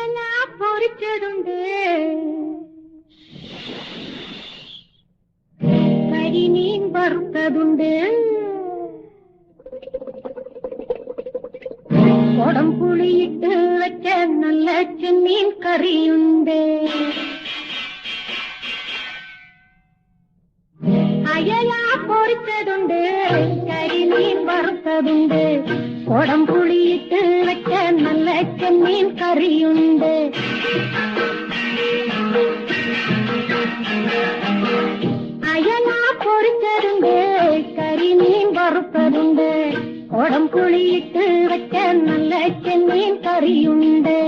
അയലാ പൊരിച്ചതുണ്ട്, കരിമീൻ വറുത്തതുണ്ട്, കൊടംപുളിയിട്ട് വെച്ച നല്ല ചെമ്മീൻ കറിയുണ്ട്. അയലാ പൊരിച്ചതുണ്ട്, കരിമീൻ വറുത്തതുണ്ട്, കൊടംപുളിയിട്ട് വെച്ച നല്ല ചെമ്മീൻ കറിയുണ്ട്. അയലാ പൊരിച്ചതുണ്ട്, കരിമീൻ വറുത്തതുണ്ട്, കൊടംപുളിയിട്ട് വെച്ച നല്ല ചെമ്മീൻ കറിയുണ്ട്.